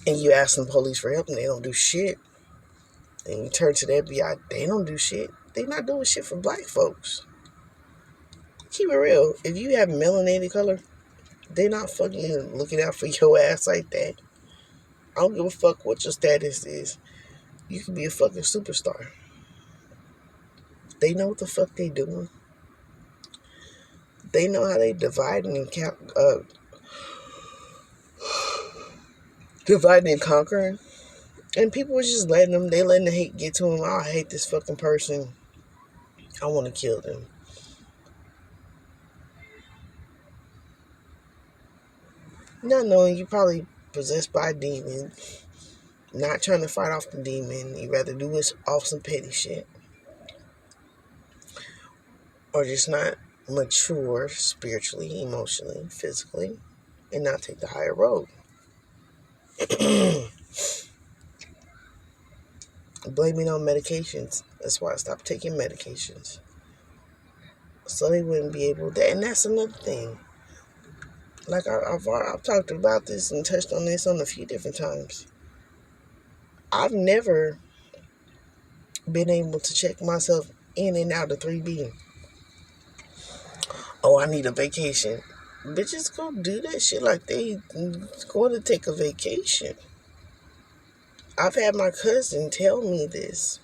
And you ask the police for help and they don't do shit. And you turn to the FBI, they don't do shit. They not doing shit for black folks. Keep it real. If you have melanated color, they not fucking looking out for your ass like that. I don't give a fuck what your status is. You can be a fucking superstar. They know what the fuck they doing. They know how they dividing and dividing and conquering. And people was just letting them. They letting the hate get to them. Oh, I hate this fucking person. I want to kill them. Not knowing you probably possessed by a demon. Not trying to fight off the demon. You rather do it off some petty shit. Or just not mature spiritually, emotionally, physically, and not take the higher road. Blaming on medications. That's why I stopped taking medications. So they wouldn't be able to. And that's another thing. Like I've talked about this and touched on this on a few different times. I've never been able to check myself in and out of 3B. Oh, I need a vacation. Bitches go do that shit like they going to take a vacation. I've had my cousin tell me this.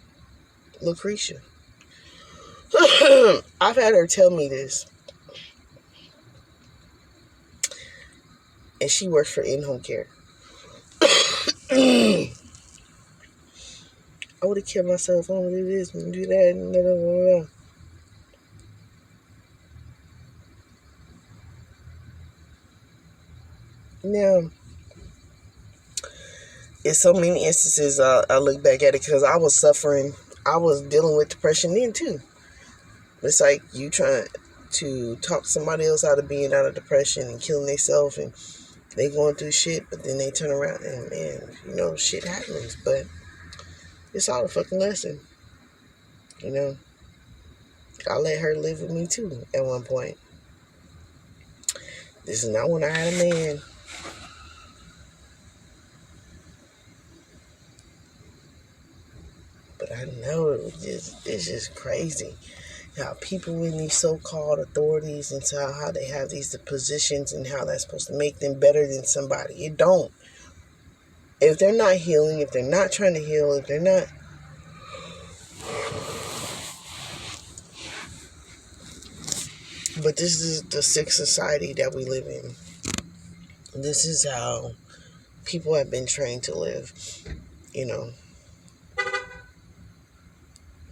Lucretia. I've had her tell me this. And she works for in-home care. I would have killed myself. I want to do this and do that and blah, blah, blah, blah. Now, in so many instances, I look back at it because I was suffering. I was dealing with depression then too. It's like you trying to talk somebody else out of being out of depression and killing themselves, and they going through shit, but then they turn around and, man, shit happens. But it's all a fucking lesson. I let her live with me too at one point. This is not when I had a man. But I know it's just crazy how people in these so-called authorities and how they have these positions and how that's supposed to make them better than somebody. It don't. If they're not healing, if they're not trying to heal, if they're not... But this is the sick society that we live in. This is how people have been trained to live,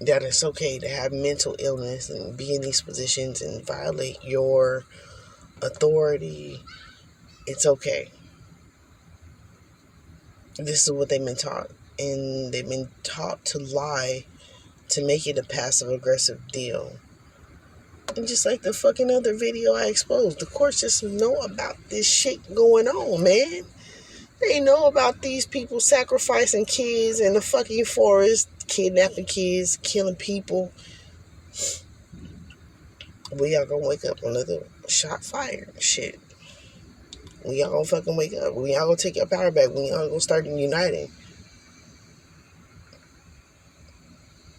that it's okay to have mental illness and be in these positions and violate your authority. It's okay. This is what they've been taught. And they've been taught to lie to make it a passive-aggressive deal. And just like the fucking other video I exposed, the courts just know about this shit going on, man. They know about these people sacrificing kids in the fucking forest, kidnapping kids, killing people. We all gonna wake up another shot fired. Shit. We all gonna fucking wake up. We all gonna take our power back. We all gonna start uniting.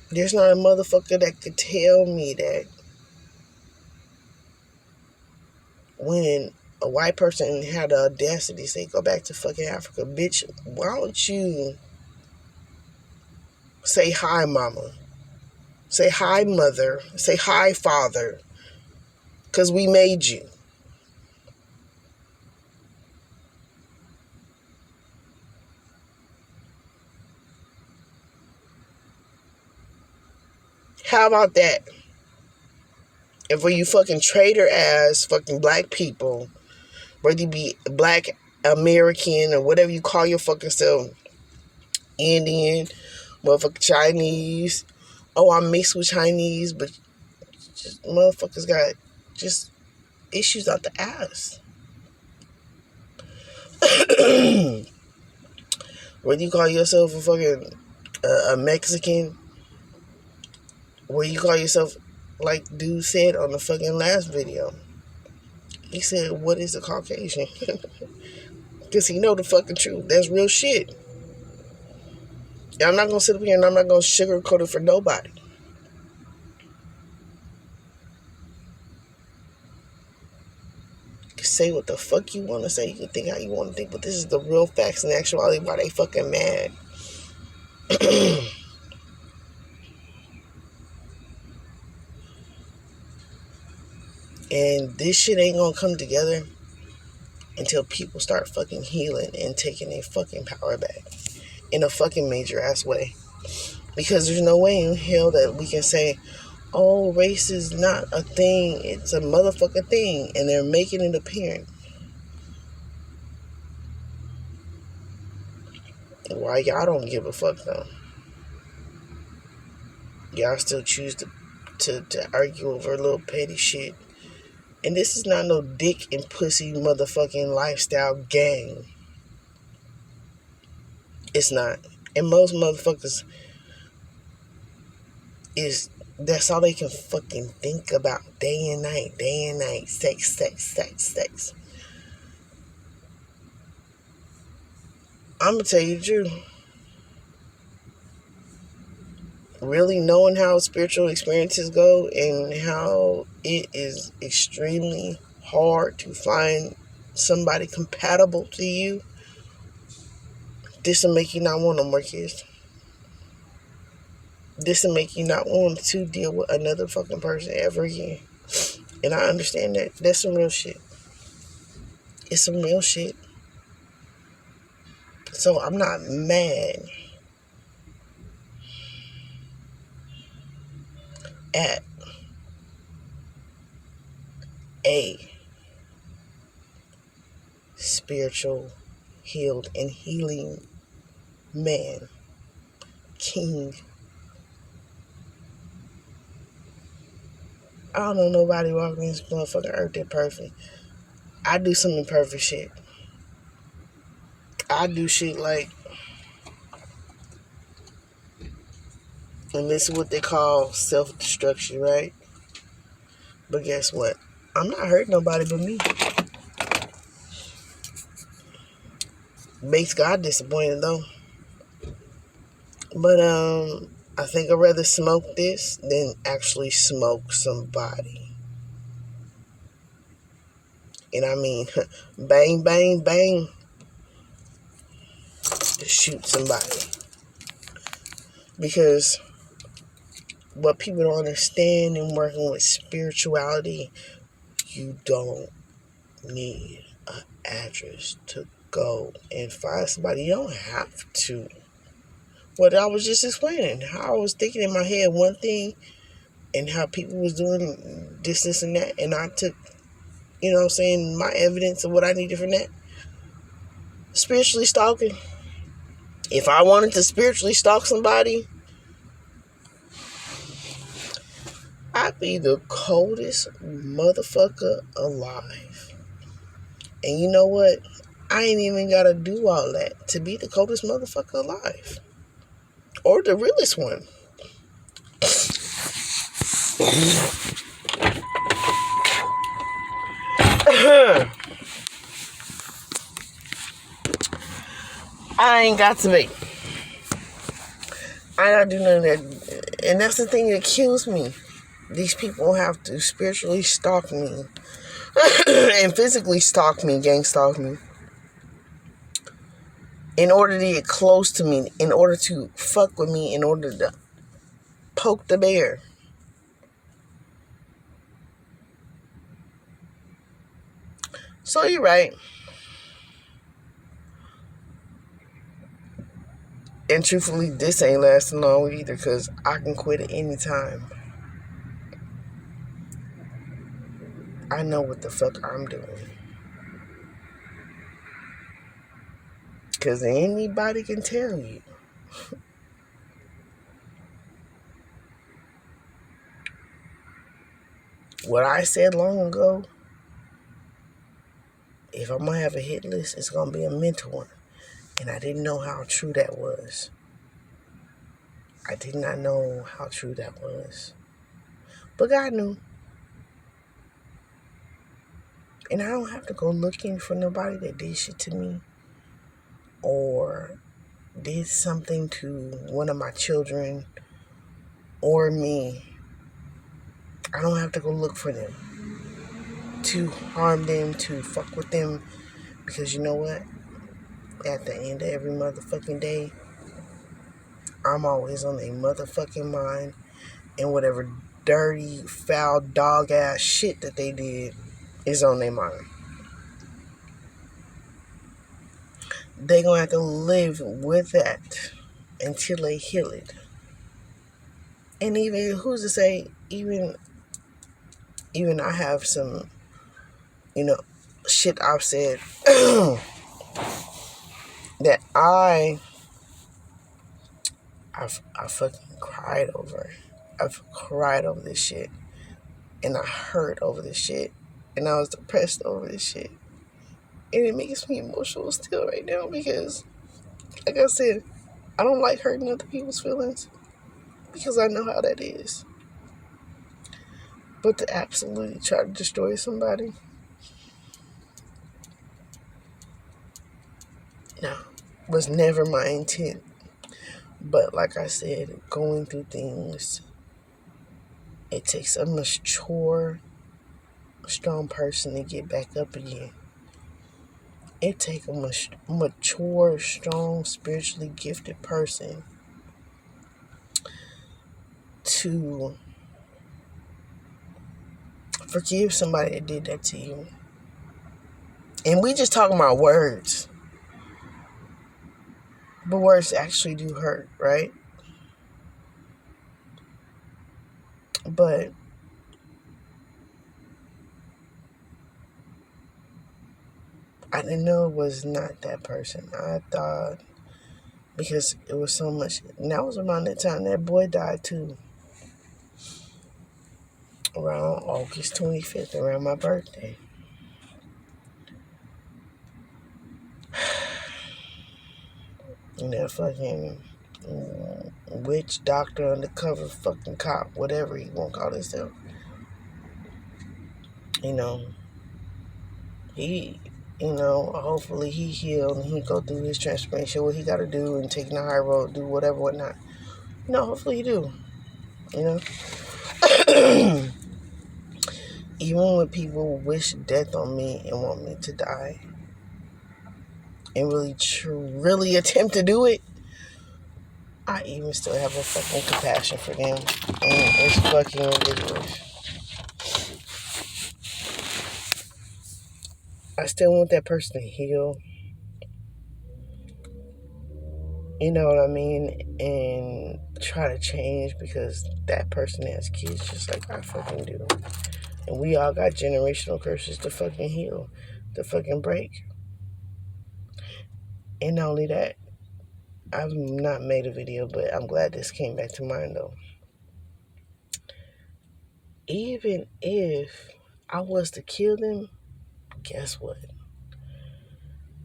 There's not a motherfucker that could tell me that when a white person had the audacity to say, go back to fucking Africa, bitch, why don't you say hi, mama? Say hi, mother. Say hi, father. Because we made you. How about that? And for you fucking traitor ass fucking black people, whether you be black American or whatever you call your fucking self, Indian, motherfucking Chinese. Oh, I'm mixed with Chinese, but just motherfuckers got just issues out the ass. Whether you call yourself a fucking a Mexican, whether you call yourself, like dude said on the fucking last video, he said, what is a Caucasian? Because he know the fucking truth. That's real shit. And I'm not going to sit up here and I'm not going to sugarcoat it for nobody. You can say what the fuck you want to say. You can think how you want to think. But this is the real facts and actuality why they fucking mad. And this shit ain't going to come together until people start fucking healing and taking their fucking power back. In a fucking major ass way. Because there's no way in hell that we can say, oh, race is not a thing. It's a motherfucking thing. And they're making it apparent. Why y'all don't give a fuck though? Y'all still choose to argue over a little petty shit. And this is not no dick and pussy motherfucking lifestyle gang. It's not. And most motherfuckers that's all they can fucking think about day and night, sex. I'm gonna tell you the truth. Really knowing how spiritual experiences go and how it is extremely hard to find somebody compatible to you, this will make you not want no more kids. This will make you not want to deal with another fucking person ever again. And I understand that. That's some real shit. It's some real shit. So I'm not mad at a spiritual, healed, and healing man, king. I don't know nobody walking this motherfucking earth that perfect. I do some imperfect shit. I do shit like, and this is what they call self-destruction, right? But guess what? I'm not hurting nobody but me. Makes God disappointed though. But I think I'd rather smoke this than actually smoke somebody. And I mean, bang, bang, bang, to shoot somebody. Because what people don't understand in working with spirituality, you don't need an address to go and find somebody. You don't have to. What I was just explaining, how I was thinking in my head one thing and how people was doing this and that, and I took, you know what I'm saying, my evidence of what I needed from that. Spiritually stalking. If I wanted to spiritually stalk somebody, I'd be the coldest motherfucker alive. And you know what? I ain't even gotta do all that to be the coldest motherfucker alive. Or the realest one. I ain't got to be. I gotta do none of that. And that's the thing that kills me. These people have to spiritually stalk me. And physically stalk me, gang stalk me. In order to get close to me. In order to fuck with me. In order to poke the bear. So you're right. And truthfully, this ain't lasting long either, because I can quit at any time. I know what the fuck I'm doing. Because anybody can tell you. What I said long ago, if I'm going to have a hit list, it's going to be a mental one. And I didn't know how true that was. I did not know how true that was. But God knew. And I don't have to go looking for nobody that did shit to me or did something to one of my children or me, I don't have to go look for them, to harm them, to fuck with them, because you know what? At the end of every motherfucking day, I'm always on a motherfucking mind, and whatever dirty, foul, dog-ass shit that they did is on their mind. They gonna have to live with that until they heal it. And even, who's to say, even I have some, shit I've said that I fucking cried over. I've cried over this shit. And I hurt over this shit. And I was depressed over this shit. And it makes me emotional still right now because, like I said, I don't like hurting other people's feelings because I know how that is. But to absolutely try to destroy somebody, no, was never my intent. But like I said, going through things, it takes a mature, strong person to get back up again. It takes a mature, strong, spiritually gifted person to forgive somebody that did that to you. And we just talking about words. But words actually do hurt, right? But I didn't know it was not that person. I thought, because it was so much. And that was around that time that boy died too. Around August 25th, around my birthday. And that fucking witch doctor, undercover fucking cop, whatever he won't call himself. Hopefully he healed and he go through his transformation, what he got to do, and taking the high road, do whatever, whatnot. Hopefully you do. Even when people wish death on me and want me to die, and really attempt to do it, I even still have a fucking compassion for them. And it's fucking ridiculous. I still want that person to heal. You know what I mean? And try to change, because that person has kids just like I fucking do. And we all got generational curses to fucking heal, to fucking break. And not only that, I've not made a video, but I'm glad this came back to mind though. Even if I was to kill them, guess what?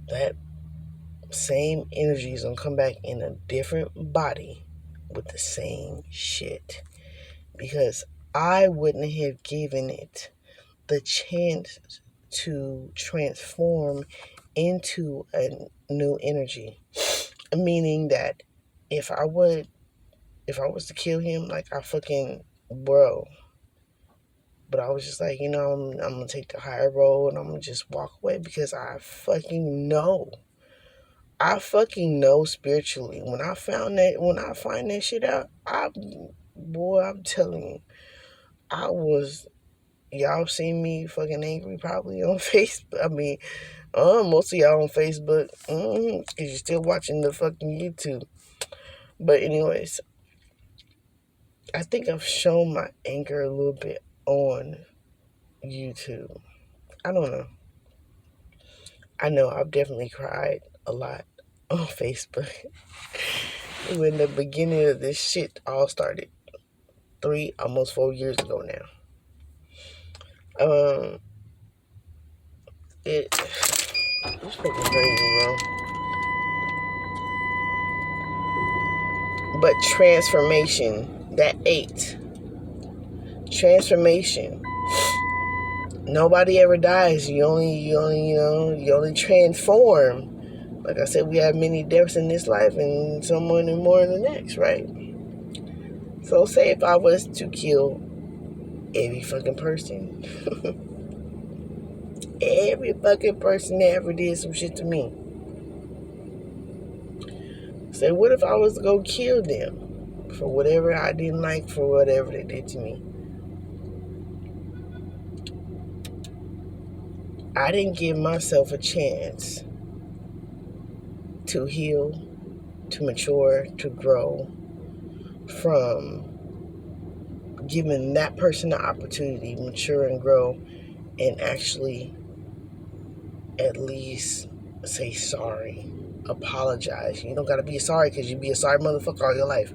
That same energy is gonna come back in a different body with the same shit. Because I wouldn't have given it the chance to transform into a new energy. Meaning that if I was to kill him, like I fucking, bro. But I was just like, I'm going to take the higher road and I'm going to just walk away, because I fucking know. I fucking know spiritually. When I find that shit out, I'm telling you, y'all seen me fucking angry probably on Facebook. I mean, most of y'all on Facebook, because you're still watching the fucking YouTube. But anyways, I think I've shown my anger a little bit on YouTube. I don't know. I know I've definitely cried a lot on Facebook. When the beginning of this shit all started, almost 4 years ago now. It's fucking crazy, bro. But transformation, that 8. Transformation. Nobody ever dies. You only transform. Like I said, we have many deaths in this life and so many more in the next, right? So say if I was to kill every fucking person, every fucking person that ever did some shit to me. Say, what if I was to go kill them for whatever I didn't like, for whatever they did to me? I didn't give myself a chance to heal, to mature, to grow from giving that person the opportunity to mature and grow and actually at least say sorry, apologize. You don't gotta be sorry because you be a sorry motherfucker all your life.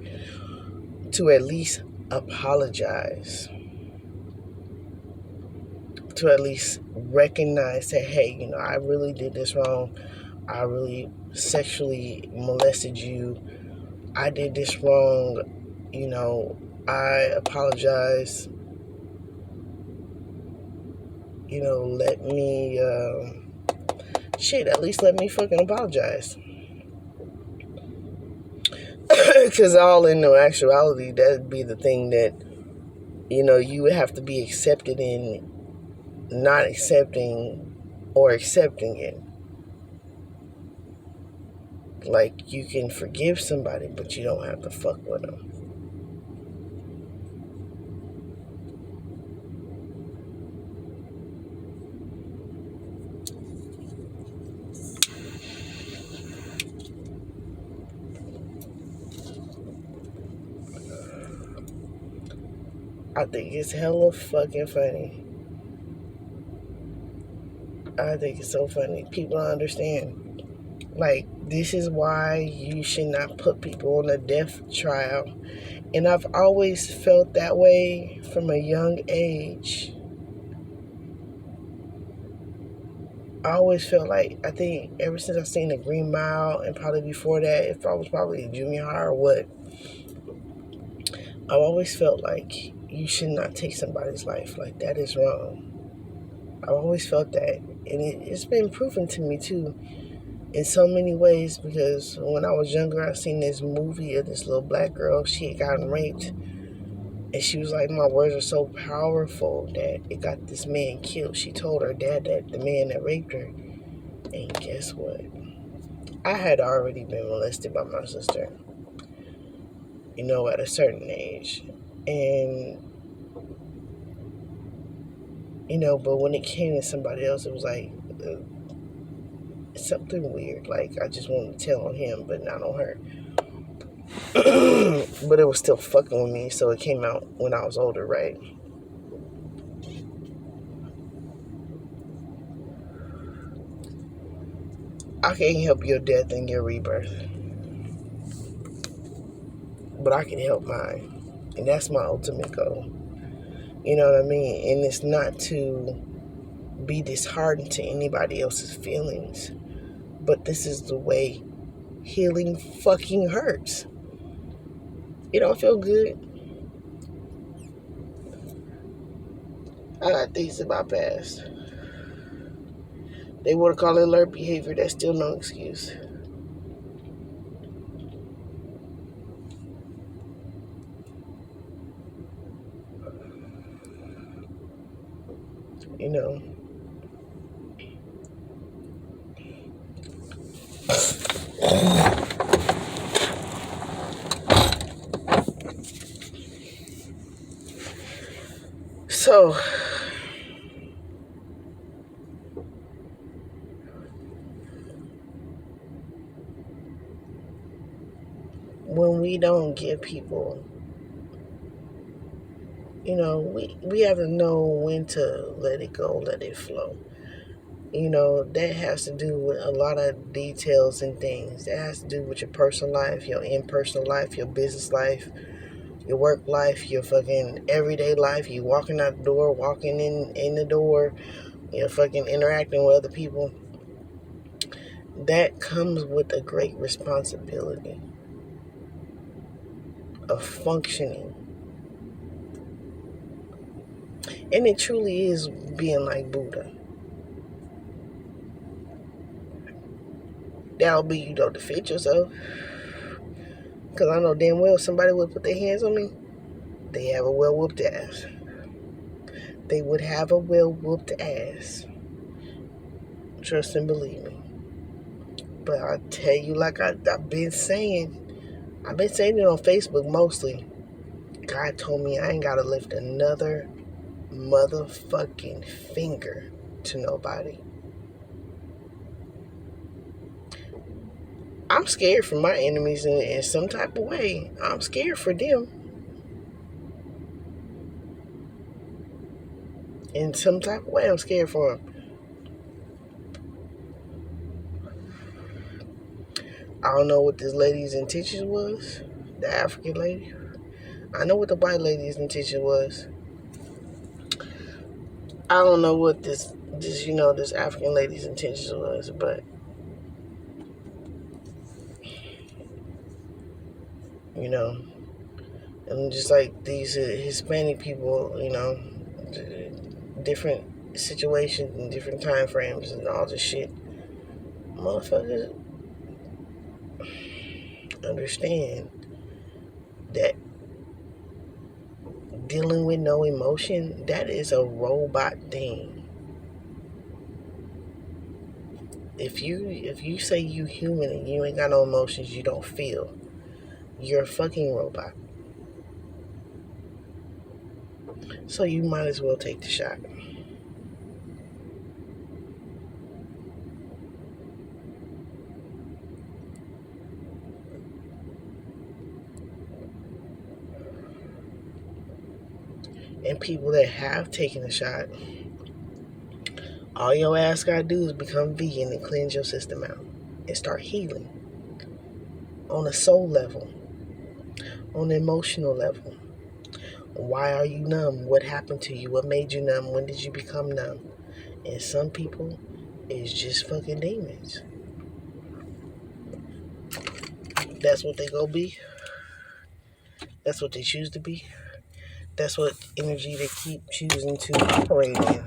To at least apologize, to at least recognize that, hey, I really did this wrong. I really sexually molested you. I did this wrong. I apologize. Let me, at least let me fucking apologize. Because all in no actuality, that'd be the thing that, you would have to be accepted in not accepting or accepting it. Like, you can forgive somebody, but you don't have to fuck with them. I think it's hella fucking funny. I think it's so funny. People don't understand. Like, this is why you should not put people on a death trial. And I've always felt that way from a young age. I always felt like, I think ever since I seen the Green Mile, and probably before that, if I was probably in junior high or what, I've always felt like you should not take somebody's life. Like, that is wrong. I've always felt that. And it's been proven to me, too, in so many ways, because when I was younger, I seen this movie of this little black girl. She had gotten raped. And she was like, my words are so powerful that it got this man killed. She told her dad that the man that raped her. And guess what? I had already been molested by my sister, at a certain age. And, but when it came to somebody else, it was like something weird. Like, I just wanted to tell on him, but not on her. But it was still fucking with me, so it came out when I was older, right? I can't help your death and your rebirth, but I can help mine. And that's my ultimate goal. You know what I mean? And it's not to be disheartened to anybody else's feelings, but this is the way healing fucking hurts. It don't feel good. I got things in my past. They want to call it alert behavior. That's still no excuse. So, when we don't give people, we have to know when to let it go, let it flow. That has to do with a lot of details and things. That has to do with your personal life, your in-personal life, your business life, your work life, your fucking everyday life. You walking out the door, walking in the door, you're fucking interacting with other people. That comes with a great responsibility of functioning. And it truly is being like Buddha. That'll be, defend yourself. Because I know damn well somebody would put their hands on me. They have a well whooped ass. They would have a well whooped ass. Trust and believe me. But I tell you, like I've been saying it on Facebook mostly. God told me I ain't gotta lift another motherfucking finger to nobody. I'm scared for my enemies in some type of way. I'm scared for them in some type of way. I'm scared for them. I don't know what this lady's intention was, the African lady. I know what the white lady's intention was. I don't know what this African lady's intention was, but you know, and just like these Hispanic people, different situations and different time frames and all this shit. Motherfuckers understand that dealing with no emotion, that is a robot thing. If you say you human and you ain't got no emotions, you don't feel, you're a fucking robot. So you might as well take the shot. And people that have taken the shot, all your ass gotta do is become vegan and cleanse your system out and start healing on a soul level, on an emotional level. Why are you numb? What happened to you? What made you numb? When did you become numb? And some people, it's just fucking demons. That's what they go be. That's what they choose to be. That's what energy they keep choosing to operate in.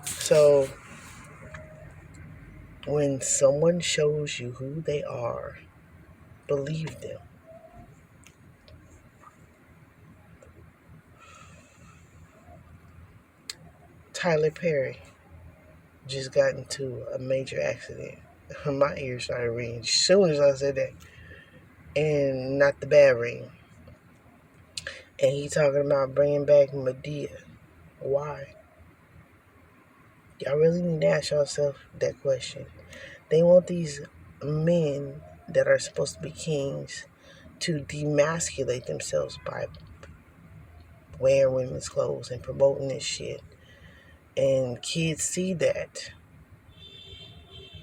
So when someone shows you who they are, believe them. Tyler Perry just got into a major accident. My ears started ringing as soon as I said that. And not the bad ring. And he talking about bringing back Medea. Why? Y'all really need to ask yourself that question. They want these men that are supposed to be kings to demasculate themselves by wearing women's clothes and promoting this shit. And kids see that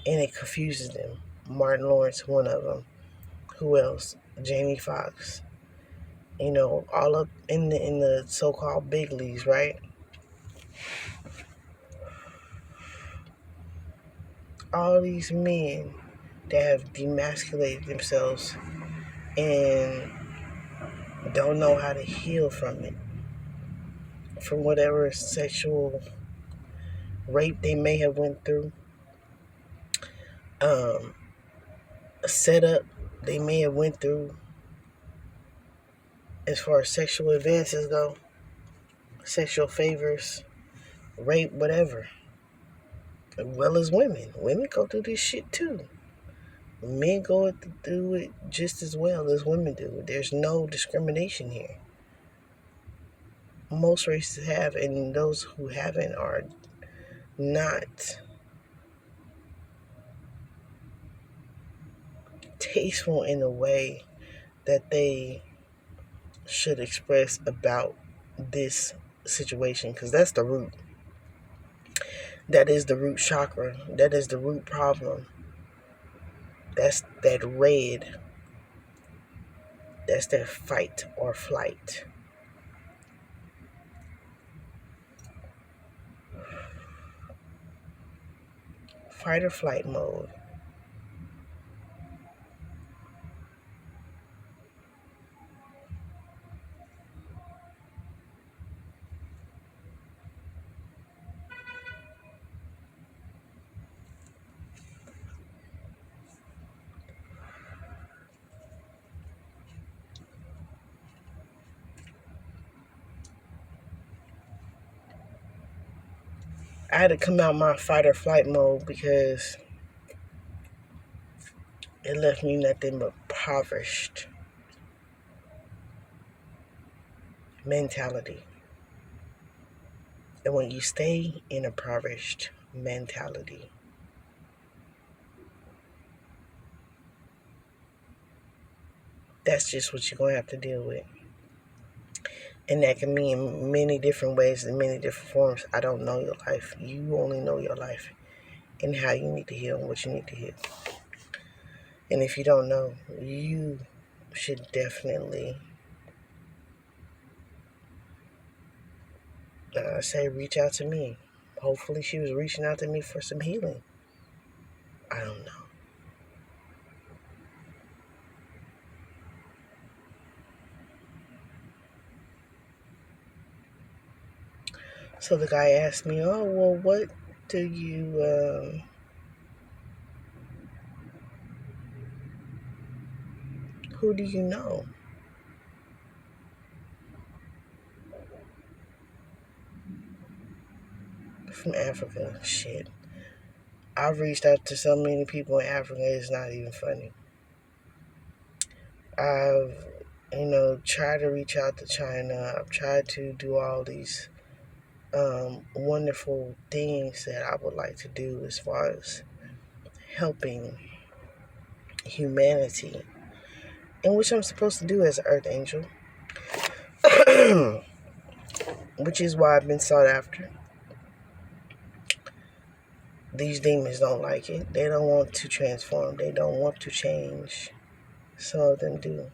and it confuses them. Martin Lawrence, one of them. Who else? Jamie Foxx. All up in the so-called big leagues, right? All these men that have demasculated themselves and don't know how to heal from it, from whatever sexual rape they may have went through, um, a setup they may have went through as far as sexual advances go, sexual favors, rape, whatever. As well as women. Women go through this shit too. Men go through it just as well as women do. There's no discrimination here. Most races have, and those who haven't are not tasteful in a way that they should express about this situation, because that's the root. That is the root chakra. That is the root problem. That's that red. That's that fight or flight. Fight or flight mode. I had to come out my fight or flight mode because it left me nothing but impoverished mentality. And when you stay in a impoverished mentality, that's just what you're going to have to deal with. And that can mean in many different ways, in many different forms. I don't know your life. You only know your life and how you need to heal and what you need to heal. And if you don't know, you should definitely say reach out to me. Hopefully she was reaching out to me for some healing. I don't know. So the guy asked me, oh, well, what do you, who do you know? From Africa. Shit. I've reached out to so many people in Africa, it's not even funny. I've, tried to reach out to China. I've tried to do all these wonderful things that I would like to do as far as helping humanity, and which I'm supposed to do as an earth angel, which is why I've been sought after. These demons don't like it. They don't want to transform. They don't want to change. Some of them do.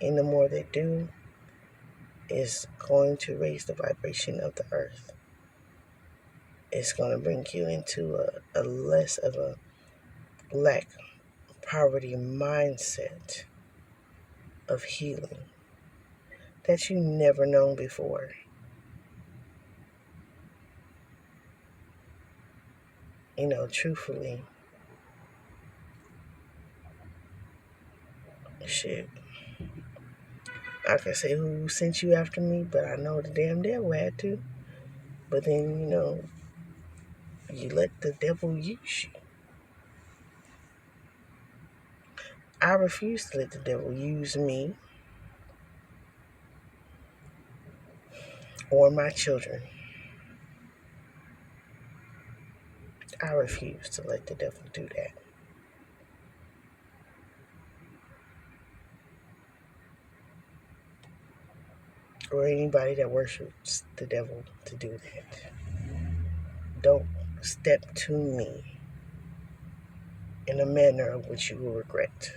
And the more they do, it's going to raise the vibration of the earth. It's going to bring you into a less of a lack, poverty mindset of healing that you never known before. Truthfully, shit. I can say who sent you after me, but I know the damn devil had to. But then, you let the devil use you. I refuse to let the devil use me or my children. I refuse to let the devil do that. Or anybody that worships the devil to do that. Don't step to me in a manner of which you will regret.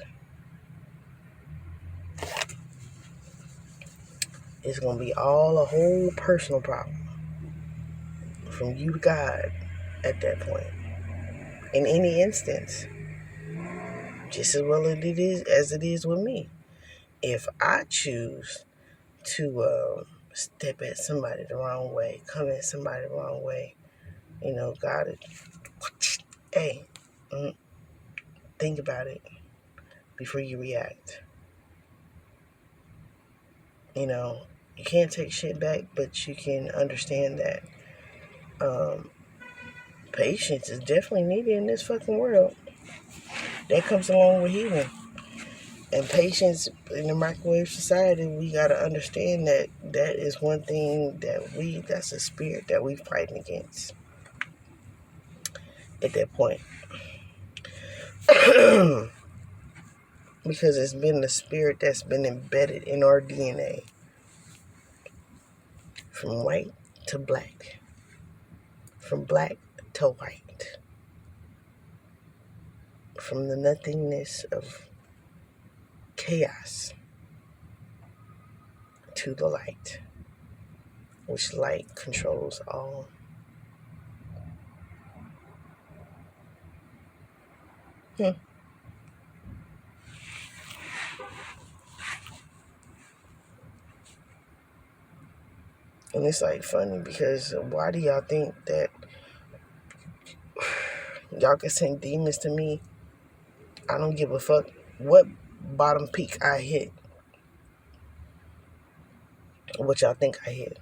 It's going to be all a whole personal problem from you to God at that point. In any instance, just as well as it is with me. If I choose to step at somebody the wrong way, come at somebody the wrong way, God is, hey, think about it before you react. You can't take shit back, but you can understand that patience is definitely needed in this fucking world. That comes along with healing. And patience in the microwave society, we gotta understand that that is one thing that's a spirit that we fighting against at that point. Because it's been the spirit that's been embedded in our DNA. From white to black. From black to white. From the nothingness of chaos to the light, which light controls all. And it's like funny because why do y'all think that y'all can send demons to me? I don't give a fuck what bottom peak I hit. What y'all think I hit.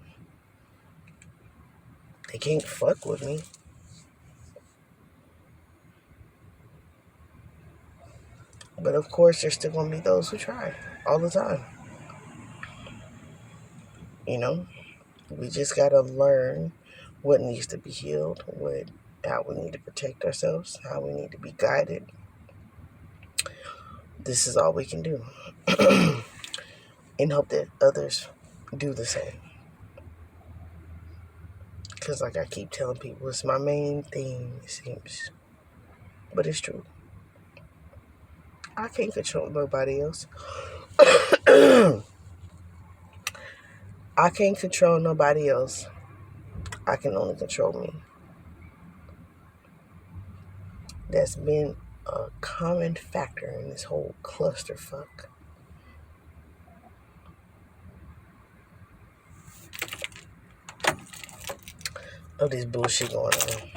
They can't fuck with me. But of course, there's still gonna be those who try all the time. You know, we just gotta learn what needs to be healed, how we need to protect ourselves, how we need to be guided. This is all we can do, and hope that others do the same. Because, like I keep telling people, it's my main thing, it seems. But it's true. I can't control nobody else. I can't control nobody else. I can only control me. That's been a common factor in this whole clusterfuck. Of this bullshit going on.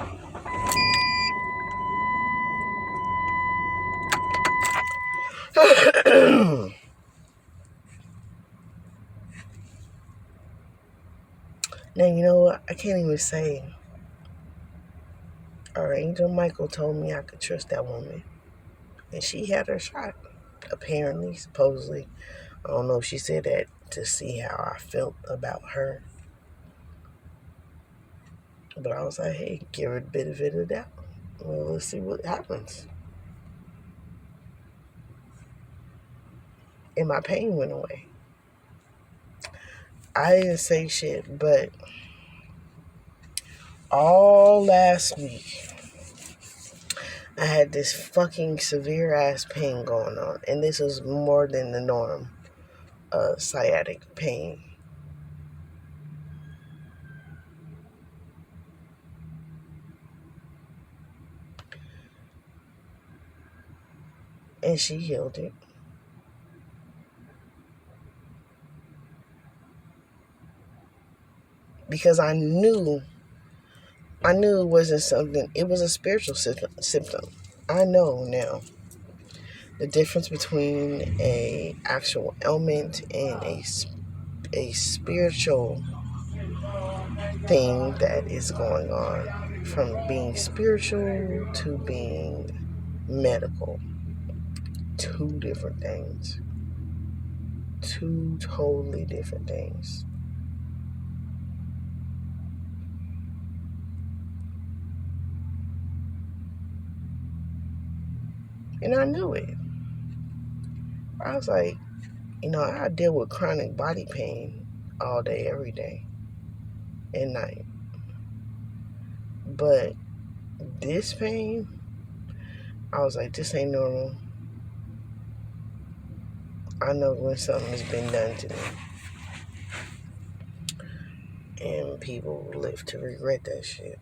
Now, you know what? I can't even say. Our angel Michael told me I could trust that woman. And she had her shot. Apparently, supposedly. I don't know if she said that to see how I felt about her. But I was like, hey, give her the benefit of the doubt. Well, let's see what happens. And my pain went away. I didn't say shit, but all last week, I had this fucking severe ass pain going on. And this was more than the norm. Sciatic pain. And she healed it. Because I knew it wasn't something, it was a spiritual symptom. I know now the difference between a actual ailment and a spiritual thing that is going on, from being spiritual to being medical. Two different things. Two totally different things. And I knew it. I was like, I deal with chronic body pain all day, every day, and night. But this pain, I was like, this ain't normal. I know when something has been done to me. And people live to regret that shit.